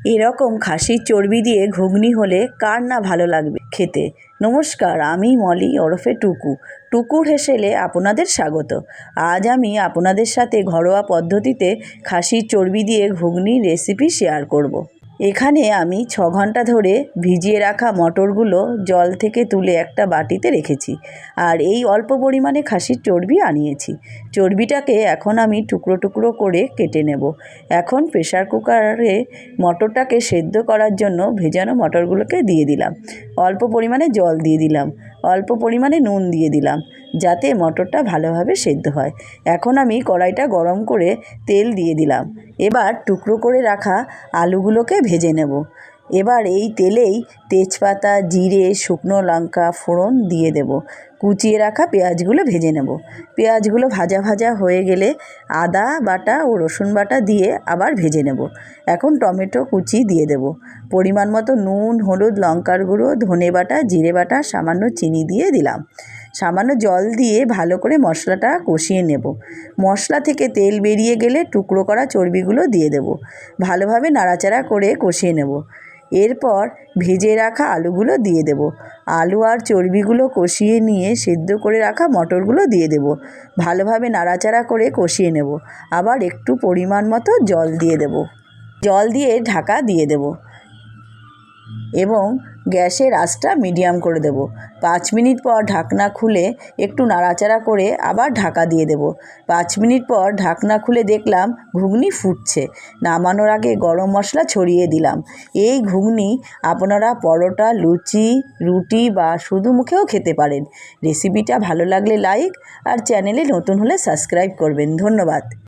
এরকম খাসির চর্বি দিয়ে ঘুগনি হলে কার না ভালো লাগবে খেতে। নমস্কার, আমি মলি ওরফে টুকু। টুকুর হেসেলে আপনাদের স্বাগত। আজ আমি আপনাদের সাথে ঘরোয়া পদ্ধতিতে খাসির চর্বি দিয়ে ঘুগনির রেসিপি শেয়ার করব। এখানে আমি 6 ঘন্টা ধরে ভিজিয়ে রাখা মটরগুলো জল থেকে তুলে একটা বাটিতে রেখেছি। আর এই অল্প পরিমাণে খাসির চর্বি আনিয়েছি। চর্বিটাকে এখন আমি টুকরো টুকরো করে কেটে নেব। এখন প্রেসার কুকারে মটরটাকে সেদ্ধ করার জন্য ভেজানো মটরগুলোকে দিয়ে দিলাম। অল্প পরিমাণে জল দিয়ে দিলাম, অল্প পরিমাণে নুন দিয়ে দিলাম, যাতে মটরটা ভালোভাবে সেদ্ধ হয়। এখন আমি কড়াইটা গরম করে তেল দিয়ে দিলাম। এবার টুকরো করে রাখা আলুগুলোকে ভেজে নেব। এবার এই তেলেই তেজপাতা, জিরে, শুকনো লঙ্কা ফোড়ন দিয়ে দেব। কুচিয়ে রাখা পেঁয়াজগুলো ভেজে নেব। পেঁয়াজগুলো ভাজা ভাজা হয়ে গেলে আদা বাটা ও রসুন বাটা দিয়ে আবার ভেজে নেব। এখন টমেটো কুচি দিয়ে দেব। পরিমাণ মতো নুন, হলুদ, লঙ্কার গুঁড়ো, ধনে বাটা, জিরে বাটা, সামান্য চিনি দিয়ে দিলাম। সামান্য জল দিয়ে ভালো করে মশলাটা কষিয়ে নেব। মশলা থেকে তেল বেরিয়ে গেলে টুকরো করা চর্বিগুলো দিয়ে দেব। ভালোভাবে নাড়াচাড়া করে কষিয়ে নেব। এরপর ভেজে রাখা আলুগুলো দিয়ে দেব। আলু আর চর্বিগুলো কষিয়ে নিয়ে সেদ্ধ করে রাখা মটরগুলো দিয়ে দেব। ভালোভাবে নাড়াচাড়া করে কষিয়ে নেব। আবার একটু পরিমাণ মতো জল দিয়ে দেব। জল দিয়ে ঢাকা দিয়ে দেব এবং গ্যাসের আঁচটা মিডিয়াম করে দেব। 5 মিনিট পর ঢাকনা খুলে একটু নাড়াচাড়া করে আবার ঢাকা দিয়ে দেব। 5 মিনিট পর ঢাকনা খুলে দেখলাম ঘুগনি ফুটছে। নামানোর আগে গরম মশলা ছড়িয়ে দিলাম। এই ঘুগনি আপনারা পরোটা, লুচি, রুটি বা শুধু মুখেও খেতে পারেন। রেসিপিটা ভালো লাগলে লাইক আর চ্যানেলে নতুন হলে সাবস্ক্রাইব করবেন। ধন্যবাদ।